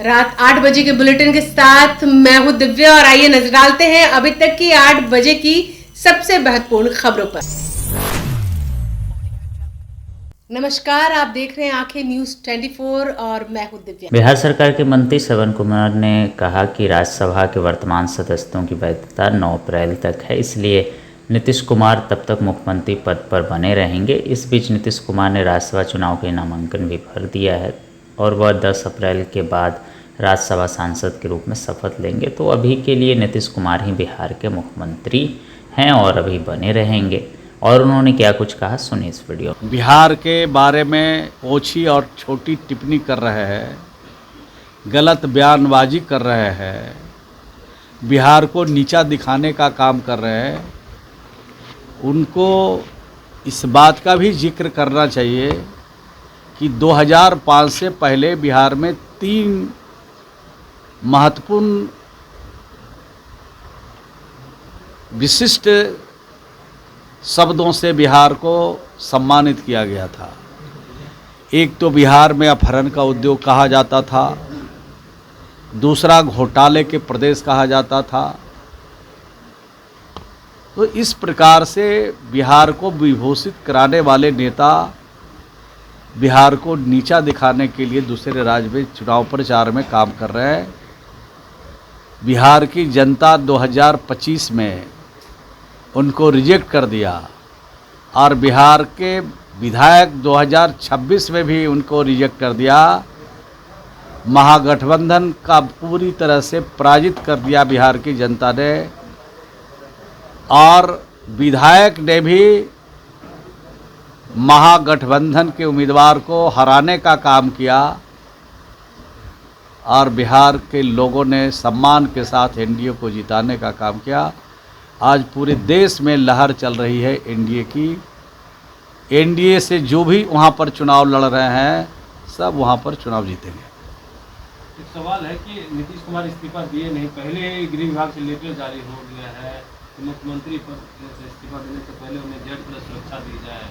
रात 8 बजे के बुलेटिन के साथ मैं हूं दिव्या और आइए नजर डालते हैं अभी तक की 8 बजे की सबसे महत्वपूर्ण खबरों पर। नमस्कार, आप देख रहे हैं आंखें न्यूज 24 और मैं हूं दिव्या। बिहार सरकार के मंत्री श्रवण कुमार ने कहा कि राज्यसभा के वर्तमान सदस्यों की वैधता 9 अप्रैल तक है, इसलिए नीतीश कुमार तब तक मुख्यमंत्री पद पर बने रहेंगे। इस बीच नीतीश कुमार ने राज्यसभा चुनाव के नामांकन भी भर दिया है और वह 10 अप्रैल के बाद राज्यसभा सांसद के रूप में शपथ लेंगे। तो अभी के लिए नीतीश कुमार ही बिहार के मुख्यमंत्री हैं और अभी बने रहेंगे। और उन्होंने क्या कुछ कहा, सुनिए इस वीडियो। बिहार के बारे में ओछी और छोटी टिप्पणी कर रहे हैं, गलत बयानबाजी कर रहे हैं, बिहार को नीचा दिखाने का काम कर रहे हैं। उनको इस बात का भी जिक्र करना चाहिए कि 2005 से पहले बिहार में 3 महत्वपूर्ण विशिष्ट शब्दों से बिहार को सम्मानित किया गया था। एक तो बिहार में अपहरण का उद्योग कहा जाता था, दूसरा घोटाले के प्रदेश कहा जाता था। तो इस प्रकार से बिहार को विभूषित कराने वाले नेता बिहार को नीचा दिखाने के लिए दूसरे राज्य में चुनाव प्रचार में काम कर रहे हैं। बिहार की जनता 2025 में उनको रिजेक्ट कर दिया और बिहार के विधायक 2026 में भी उनको रिजेक्ट कर दिया। महागठबंधन का पूरी तरह से पराजित कर दिया बिहार की जनता ने और विधायक ने भी महागठबंधन के उम्मीदवार को हराने का काम किया और बिहार के लोगों ने सम्मान के साथ एनडीए को जिताने का काम किया। आज पूरे देश में लहर चल रही है एनडीए की। एनडीए से जो भी वहाँ पर चुनाव लड़ रहे हैं सब वहाँ पर चुनाव जीतेंगे। एक सवाल है कि नीतीश कुमार इस्तीफा दिए नहीं, पहले गृह विभाग से लेटर जारी हो गया है, मुख्यमंत्री पद से इस्तीफा देने से पहले उन्हें जेड प्लस सुरक्षा दी जाए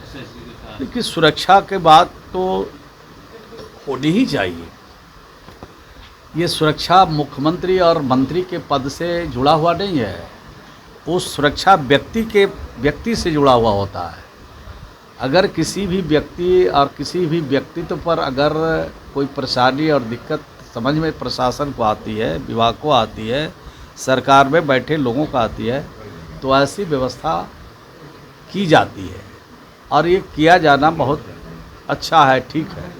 एसएससी के साथ। देखिए, सुरक्षा के बाद तो होनी ही चाहिए। ये सुरक्षा मुख्यमंत्री और मंत्री के पद से जुड़ा हुआ नहीं है, उस सुरक्षा व्यक्ति से जुड़ा हुआ होता है। अगर किसी भी व्यक्ति और किसी भी व्यक्तित्व पर अगर कोई परेशानी और दिक्कत समझ में प्रशासन को आती है, विभाग को आती है, सरकार में बैठे लोगों को आती है, तो ऐसी व्यवस्था की जाती है और ये किया जाना बहुत अच्छा है, ठीक है।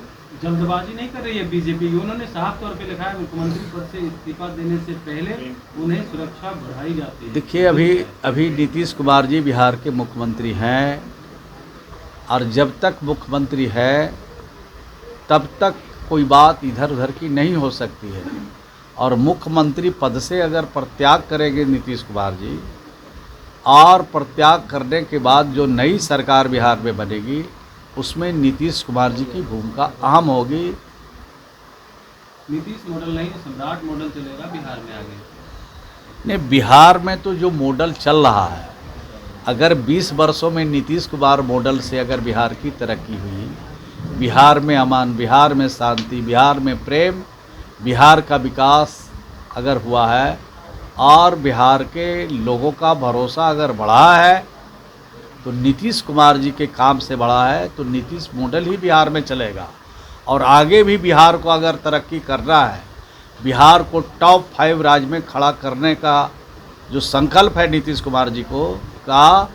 जल्दबाजी नहीं कर रही है बीजेपी। उन्होंने साफ तौर पे लिखा है मुख्यमंत्री पद से इस्तीफा देने से पहले उन्हें सुरक्षा बढ़ाई जाती है। देखिए, अभी नीतीश कुमार जी बिहार के मुख्यमंत्री हैं और जब तक मुख्यमंत्री है तब तक कोई बात इधर उधर की नहीं हो सकती है। और मुख्यमंत्री पद से अगर प्रत्याग करेंगे नीतीश कुमार जी और प्रत्याग करने के बाद जो नई सरकार बिहार में बनेगी उसमें नीतीश कुमार जी की भूमिका अहम होगी। नीतीश मॉडल नहीं, सम्राट मॉडल चलेगा बिहार में आगे। नहीं, बिहार में तो जो मॉडल चल रहा है, अगर 20 वर्षों में नीतीश कुमार मॉडल से अगर बिहार की तरक्की हुई, बिहार में अमन, बिहार में शांति, बिहार में प्रेम, बिहार का विकास अगर हुआ है और बिहार के लोगों का भरोसा अगर बढ़ा है तो नीतीश कुमार जी के काम से बढ़ा है, तो नीतीश मॉडल ही बिहार में चलेगा। और आगे भी बिहार को अगर तरक्की करना है, बिहार को टॉप 5 राज्य में खड़ा करने का जो संकल्प है नीतीश कुमार जी को का,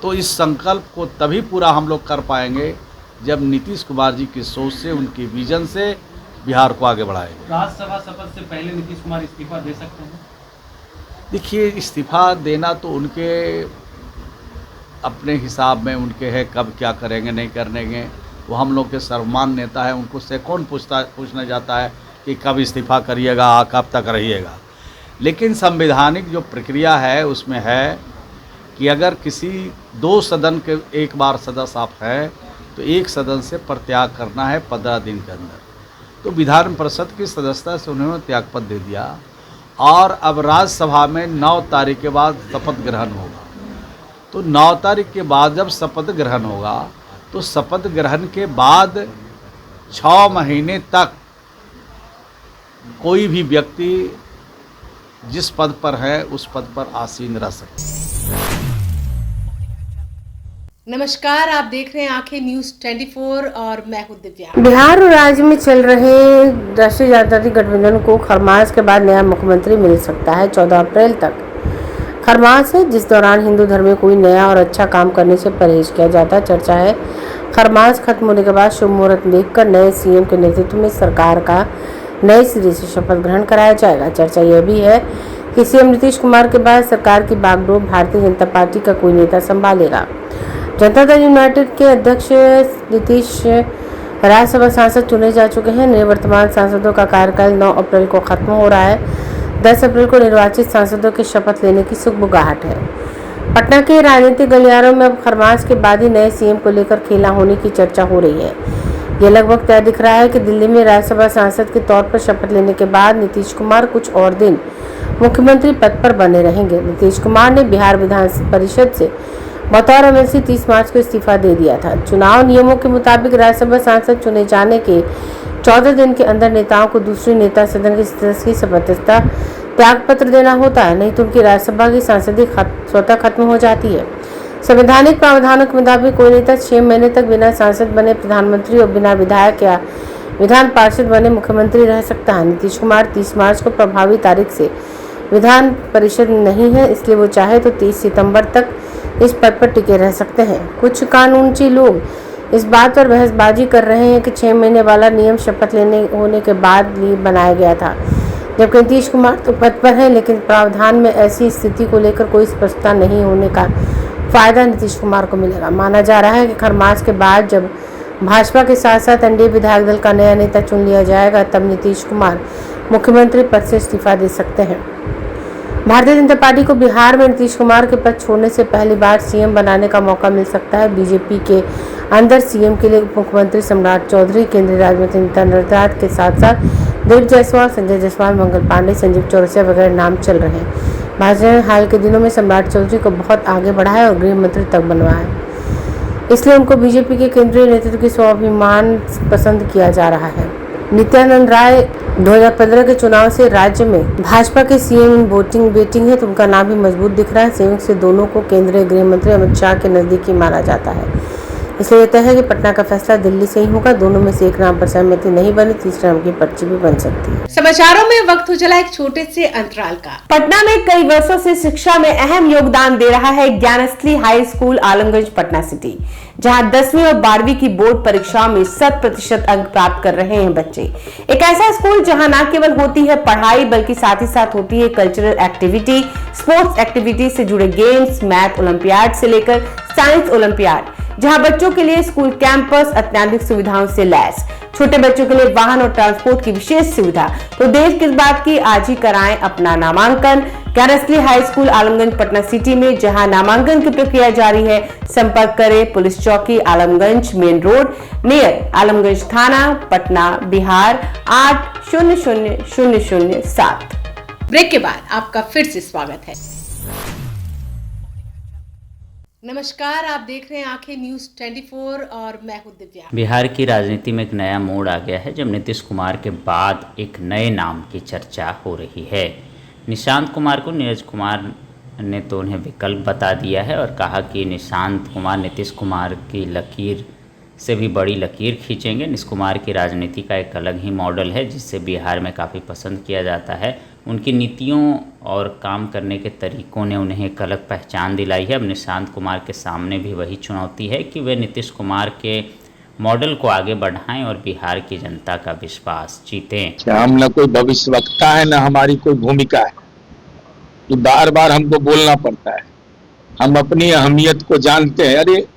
तो इस संकल्प को तभी पूरा हम लोग कर पाएंगे जब नीतीश कुमार जी की सोच से, उनकी विजन से बिहार को आगे बढ़ाएंगे। राज्यसभा शपथ से पहले नीतीश कुमार इस्तीफा दे सकते हैं? देखिए, इस्तीफा देना तो उनके अपने हिसाब में उनके है, कब क्या करेंगे नहीं करेंगे वो हम लोग के सर्वमान नेता है, उनको से कौन पूछना जाता है कि कब इस्तीफा करिएगा, कब तक रहिएगा। लेकिन संवैधानिक जो प्रक्रिया है उसमें है कि अगर किसी 2 सदन के एक बार सदस्य आप हैं तो एक सदन से प्रत्याग करना है 15 दिन के अंदर। तो विधान परिषद की सदस्यता से उन्होंने त्यागपत्र दे दिया और अब राज्यसभा में 9 तारीख के बाद शपथ ग्रहण होगा। तो 9 तारीख के बाद जब शपथ ग्रहण होगा तो शपथ ग्रहण के बाद 6 महीने तक कोई भी व्यक्ति जिस पद पर है उस पद पर आसीन रह सकता है। नमस्कार, आप देख रहे हैं आंखें न्यूज 24 और मैं हूं दिव्या। बिहार और राज्य में चल रहे राष्ट्रीय जनतांत्रिक गठबंधन को खरमास के बाद नया मुख्यमंत्री मिल सकता है। 14 अप्रैल तक खरमास है, जिस दौरान हिंदू धर्म में कोई नया और अच्छा काम करने से परहेज किया जाता है। चर्चा है खरमास खत्म होने के बाद शुभ मुहूर्त देखकर नए सीएम के नेतृत्व में सरकार का नए सिरे से शपथ ग्रहण कराया जाएगा। चर्चा यह भी है कि सीएम नीतीश कुमार के बाद सरकार की बागडोर भारतीय जनता पार्टी का कोई नेता संभालेगा। जनता दल यूनाइटेड के अध्यक्ष नीतीश राज्यसभा सांसद चुने जा चुके हैं। निवर्तमान सांसदों का कार्यकाल 9 अप्रैल को खत्म हो रहा है। 10 अप्रैल को निर्वाचित सांसदों के शपथ लेने की सुगबुगाहट है। पटना के राजनीतिक गलियारों में अब खरमास के बाद ही नए सीएम को लेकर खेला होने की चर्चा हो रही है। यह लगभग तय दिख रहा है कि दिल्ली में राज्यसभा सांसद के तौर पर शपथ लेने के बाद नीतीश कुमार कुछ और दिन मुख्यमंत्री पद पर बने रहेंगे। नीतीश कुमार ने बिहार विधान परिषद से बतौर एमएलसी 30 मार्च को इस्तीफा दे दिया था। चुनाव नियमों के मुताबिक राज्यसभा सांसद चुने जाने के 14 दिन के अंदर नेताओं को दूसरे नेता सदन की सदस्य की सदस्यता त्याग पत्र देना होता है, नहीं तो उनकी राज्यसभा की सांसदी स्वतः खत्म हो जाती है। संवैधानिक प्रावधानों के मुताबिक कोई नेता 6 महीने तक बिना सांसद बने प्रधानमंत्री और बिना विधायक या विधान पार्षद बने मुख्यमंत्री रह सकता है। नीतीश कुमार 30 मार्च को प्रभावी तारीख से विधान परिषद नहीं है, इसलिए वो चाहे तो 30 सितंबर तक इस पद पर टिके रह सकते हैं। कुछ कानूनची लोग इस बात पर बहसबाजी कर रहे हैं कि 6 महीने वाला नियम शपथ लेने होने के बाद बनाया गया था, जबकि नीतीश कुमार तो पद पर है, लेकिन प्रावधान में ऐसी स्थिति को लेकर कोई स्पष्टता नहीं होने का फायदा नीतीश कुमार को मिलेगा। माना जा रहा है कि खरमास के बाद जब भाजपा के साथ साथ एनडीए विधायक दल का नया नेता चुन लिया जाएगा, तब नीतीश कुमार मुख्यमंत्री पद से इस्तीफा दे सकते हैं। भारतीय जनता पार्टी को बिहार में नीतीश कुमार के पद छोड़ने से पहली बार सीएम बनाने का मौका मिल सकता है। बीजेपी के अंदर सीएम के लिए मुख्यमंत्री सम्राट चौधरी, केंद्रीय राज्य मंत्री नित्यानंद के साथ साथ देव जायसवाल, संजय जायसवाल, मंगल पांडे, संजीव चौरसिया वगैरह नाम चल रहे हैं। भाजपा ने हाल के दिनों में सम्राट चौधरी को बहुत आगे बढ़ाया और गृह मंत्री तक बनवाया, इसलिए उनको बीजेपी के केंद्रीय नेतृत्व की स्वाभिमान पसंद किया जा रहा है। नित्यानंद राय 2015 के चुनाव से राज्य में भाजपा के सीएम वोटिंग बेटिंग है, तो उनका नाम भी मजबूत दिख रहा है। संयोग से दोनों को केंद्रीय गृह मंत्री अमित शाह के नजदीकी माना जाता है, इसलिए तय है कि पटना का फैसला दिल्ली से ही होगा। दोनों में से एक नाम पर सहमति नहीं बनी, तीसरे नाम की पर्ची भी बन सकती है। समाचारों में वक्त हो चला एक छोटे से अंतराल का। पटना में कई वर्षों से शिक्षा में अहम योगदान दे रहा है Gyansthali high school Alamganj Patna city, जहां 10वीं और 12वीं की बोर्ड परीक्षाओं में 100% अंक प्राप्त कर रहे हैं बच्चे। एक ऐसा स्कूल जहां न केवल होती है पढ़ाई, बल्कि साथ ही साथ होती है कल्चरल एक्टिविटी, स्पोर्ट्स एक्टिविटी से जुड़े गेम्स, मैथ ओलंपियाड से लेकर साइंस ओलंपियाड, जहां बच्चों के लिए स्कूल कैंपस अत्याधुनिक सुविधाओं से लैस, छोटे बच्चों के लिए वाहन और ट्रांसपोर्ट की विशेष सुविधा। तो देर किस बात की, आज ही कराएं अपना नामांकन Gyansthali high school Alamganj Patna city में, जहां नामांकन की प्रक्रिया जारी है। संपर्क करें पुलिस चौकी Alamganj main road near Alamganj थाना पटना बिहार 800007। ब्रेक के बाद आपका फिर से स्वागत है। नमस्कार, आप देख रहे हैं आंखें न्यूज 24 और मैं हूं दिव्या। बिहार की राजनीति में एक नया मोड़ आ गया है, जब नीतीश कुमार के बाद एक नए नाम की चर्चा हो रही है। निशांत कुमार को नीरज कुमार ने तो उन्हें विकल्प बता दिया है और कहा कि निशांत कुमार नीतीश कुमार की लकीर से भी बड़ी लकीर खींचेंगे। नीतीश कुमार की राजनीति का एक अलग ही मॉडल है, जिससे बिहार में काफ़ी पसंद किया जाता है। उनकी नीतियों और काम करने के तरीकों ने उन्हें एक अलग पहचान दिलाई है। अब निशांत कुमार के सामने भी वही चुनौती है कि वे नीतीश कुमार के मॉडल को आगे बढ़ाएं और बिहार की जनता का विश्वास जीतें। हम न कोई भविष्यवक्ता है, न हमारी कोई भूमिका है कि बार बार हमको बोलना पड़ता है। हम अपनी अहमियत को जानते हैं। अरे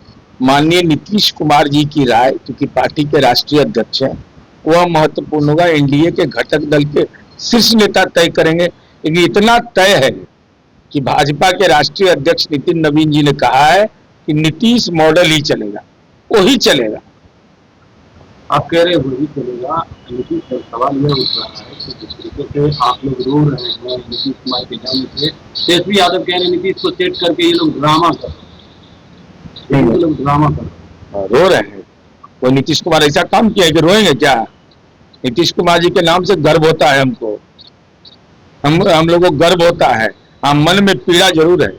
माननीय नीतीश कुमार जी की राय, क्योंकि पार्टी के राष्ट्रीय अध्यक्ष हैं, वह महत्वपूर्ण होगा। एनडीए के घटक दल के शीर्ष नेता तय करेंगे, लेकिन इतना तय है कि भाजपा के राष्ट्रीय अध्यक्ष नितिन नवीन जी ने कहा है कि नीतीश मॉडल ही चलेगा, वही चलेगा। आप कह रहे हैं वही चलेगा, लेकिन सवाल यह उठ रहा है कि जिस तरीके से आप लोग रो रहे हैं नीतीश कुमार के जाने से, तेजस्वी यादव कह रहे हैं नीतीश को सेट करके ये लोग ड्रामा कर रहे हैं, ये लोग ड्रामा कर रहे हैं। रो रहे हैं। वो नीतीश कुमार ऐसा काम किया है कि रोएंगे क्या? नीतीश कुमार जी के नाम से गर्व होता है हमको, हम लोगों को गर्व होता है। हम मन में पीड़ा जरूर है,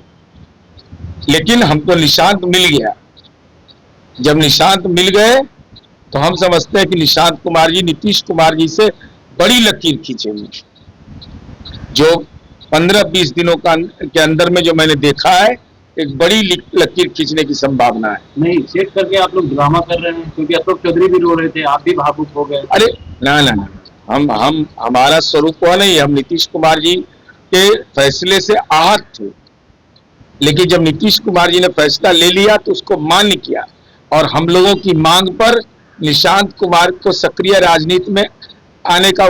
लेकिन हमको निशांत मिल गया। जब निशांत मिल गए तो हम समझते हैं कि निशांत कुमार जी नीतीश कुमार जी से बड़ी लकीर खींचेंगे। जो 15-20 दिनों के अंदर में जो मैंने देखा है, एक बड़ी लकीर खींचने की संभावना है। नहीं, सेट करके आप लोग ड्रामा कर रहे हैं, क्योंकि अशोक चौधरी भी रो रहे थे, आप भी भावुक हो गए। अरे ना ना ना, हम हमारा स्वरूप हुआ नहीं। हम नीतीश कुमार जी के फैसले से आहत थे, लेकिन जब नीतीश कुमार जी ने फैसला ले लिया तो उसको मान्य किया, और हम लोगों की मांग पर निशांत कुमार को सक्रिय राजनीति में आने का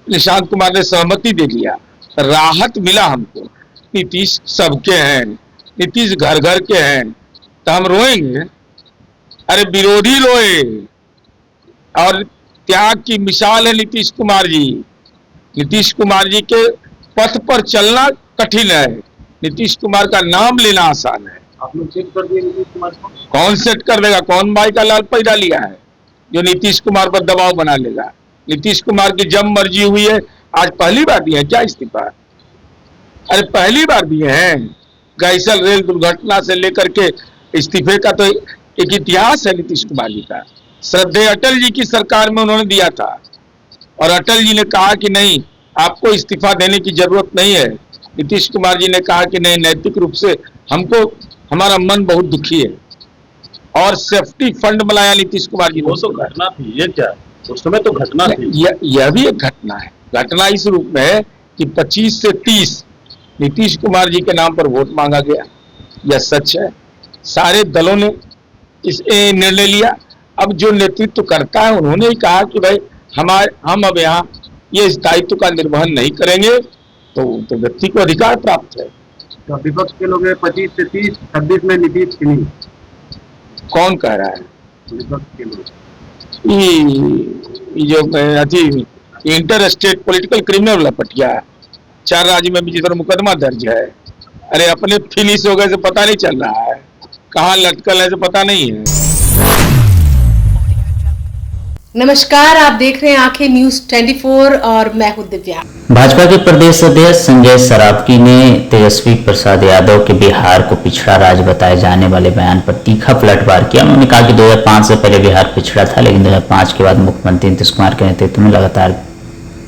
निशांत कुमार ने सहमति दे दिया। राहत मिला हमको। नीतीश सबके हैं, नीतीश घर घर के हैं, तो हम रोएंगे? अरे विरोधी रोए, और त्याग की मिसाल है नीतीश कुमार जी। नीतीश कुमार जी के पथ पर चलना कठिन है, नीतीश कुमार का नाम लेना आसान है। आप लोग सेट कर दिए नीतीश कुमार को? कौन सेट कर देगा? कौन भाई का लाल पैदा लिया है जो नीतीश कुमार पर दबाव बना लेगा? नीतीश कुमार की जब मर्जी हुई है, आज पहली बार दिए हैं क्या इस्तीफा? अरे पहली बार दिए हैं। गैसल रेल दुर्घटना से लेकर के इस्तीफे का तो एक इतिहास है नीतीश कुमार जी का। श्रद्धेय अटल जी की सरकार में उन्होंने दिया था, और अटल जी ने कहा कि नहीं, आपको इस्तीफा देने की जरूरत नहीं है। नीतीश कुमार जी ने कहा कि नहीं, नैतिक रूप से हमको, हमारा मन बहुत दुखी है, और सेफ्टी फंड बनाया नीतीश कुमार जी ने। वो तो घटना थी, ये क्या उस समय तो घटना थी। यह भी एक घटना है। घटना इस रूप में है कि 25 से 30 नीतीश कुमार जी के नाम पर वोट मांगा गया। यह सच है। सारे दलों ने इस निर्णय लिया। अब जो नेतृत्व करता है, उन्होंने ही कहा कि भाई हम अब यहाँ ये इस दायित्व का निर्वहन नहीं करेंगे, तो व्यक्ति को अधिकार प्राप्त है। तो विपक्ष के लोग 25 से 30, 26 में नीतीश की नहीं। कौन कह रहा है? विपक्ष के लोग जो अथी इंटर स्टेट पॉलिटिकल क्रिमिनल लपटिया 4 राज्य में भी जिधर मुकदमा दर्ज है। अरे अपने फिनिश हो गए से पता नहीं चल रहा है, कहाँ लटकल है से पता नहीं है। नमस्कार, आप देख रहे हैं आंखें न्यूज 24 और मैं हूं दिव्या। भाजपा के प्रदेश अध्यक्ष संजय सरावगी ने तेजस्वी प्रसाद यादव के बिहार को पिछड़ा राज्य बताए जाने वाले बयान पर तीखा पलटवार किया। उन्होंने कहा कि 2005 से पहले बिहार पिछड़ा था, लेकिन 2005 के बाद मुख्यमंत्री नीतीश कुमार के नेतृत्व में लगातार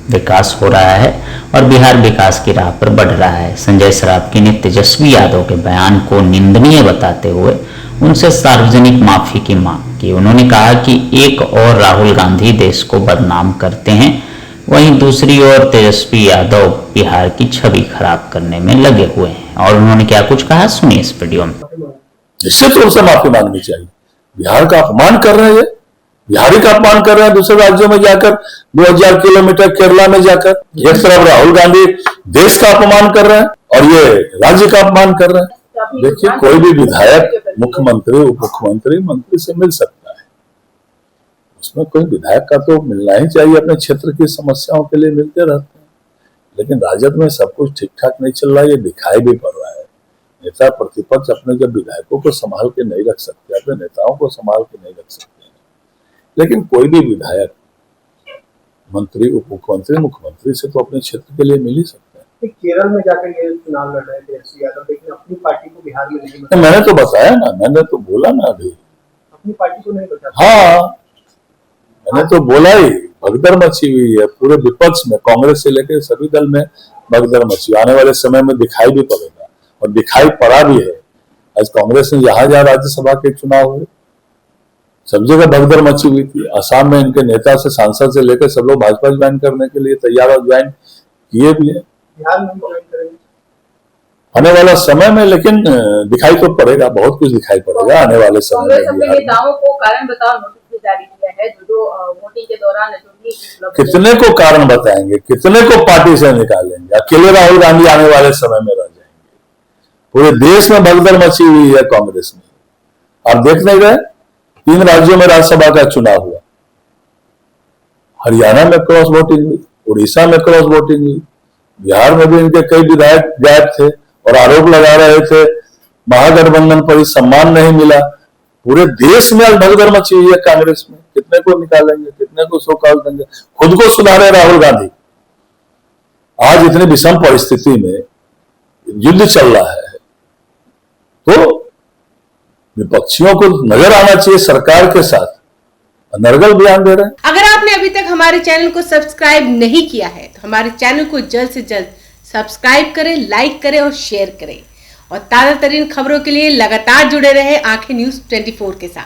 विकास हो रहा है और बिहार विकास की राह पर बढ़ रहा है। संजय सरावगी ने तेजस्वी यादव के बयान को निंदनीय बताते हुए उनसे सार्वजनिक माफी की मांग की। उन्होंने कहा कि एक और राहुल गांधी देश को बदनाम करते हैं, वहीं दूसरी ओर तेजस्वी यादव बिहार की छवि खराब करने में लगे हुए हैं। और उन्होंने क्या कुछ कहा, सुनिए इस वीडियो में। निश्चित रूप से माफी मांगनी चाहिए। बिहार का अपमान कर रहे हैं, बिहारी का अपमान कर रहे हैं। दूसरे राज्यों में जाकर 2000 किलोमीटर केरला में जाकर एक तरफ राहुल गांधी देश का अपमान कर रहे हैं और ये राज्य का अपमान कर रहे हैं। देखिए, कोई भी विधायक मुख्यमंत्री, उप मुख्यमंत्री, मंत्री से मिल सकता है। उसमें कोई विधायक का तो मिलना ही चाहिए, अपने क्षेत्र की समस्याओं के लिए मिलते रहते हैं। लेकिन राजद में सब कुछ ठीक ठाक नहीं चल रहा है, ये दिखाई भी पड़ रहा है। नेता प्रतिपक्ष अपने जब विधायकों को संभाल के नहीं रख सकते, अपने नेताओं को संभाल के नहीं रख सकते, लेकिन कोई भी विधायक मंत्री, उप मुख्यमंत्री, मुख्यमंत्री से तो अपने क्षेत्र के लिए मिल ही सकता है। केरल में जाकर ये चुनाव लड़ रहे थे यादव, लेकिन अपनी पार्टी को बिहार में नहीं बताया। मैंने तो बताया ना, मैंने तो बोला ना अभी, अपनी पार्टी को नहीं बताया। हाँ, मैंने तो बोला ही। भगदड़ मची हुई है पूरे विपक्ष में, कांग्रेस से लेकर सभी दल में भगदड़ मची। आने वाले समय में दिखाई भी पड़ेगा, और दिखाई पड़ा भी है। आज कांग्रेस ने जहां राज्यसभा के चुनाव हुए, सब जगह भगदड़ मची हुई थी। असम में इनके नेता से, सांसद से लेकर सब लोग भाजपा ज्वाइन करने के लिए तैयार और ज्वाइन किए भी है। बिहार में ज्वाइन करेंगे आने वाला समय में, लेकिन दिखाई तो पड़ेगा, बहुत कुछ दिखाई पड़ेगा आने वाले समय में। अपने नेताओं को कारण बताओ नोटिस जारी किया है, जो वोटिंग के दौरान कितने को कारण बताएंगे, कितने को पार्टी से निकालेंगे? अकेले राहुल गांधी आने वाले समय में रह जाएंगे। पूरे देश में भगदड़ मची हुई है कांग्रेस में। आप देख नहीं गए, 3 राज्यों में राज्यसभा का चुनाव हुआ। हरियाणा में क्रॉस वोटिंग हुई, उड़ीसा में क्रॉस वोटिंग हुई, बिहार में भी इनके कई विधायक गायब थे और आरोप लगा रहे थे महागठबंधन पर ही सम्मान नहीं मिला। पूरे देश में आज भगदड़ मची हुई है कांग्रेस में। कितने को निकालेंगे, कितने को सो कॉल देंगे। खुद को सुधारे राहुल गांधी। आज इतनी विषम परिस्थिति में युद्ध चल रहा है, तो विपक्षियों को नजर आना चाहिए सरकार के साथ, अनर्गल बयान दे रहे हैं। अगर आपने अभी तक हमारे चैनल को सब्सक्राइब नहीं किया है तो हमारे चैनल को जल्द से जल्द सब्सक्राइब करें, लाइक करें और शेयर करें। और ताजा तरीन खबरों के लिए लगातार जुड़े रहे आंखें न्यूज 24 के साथ।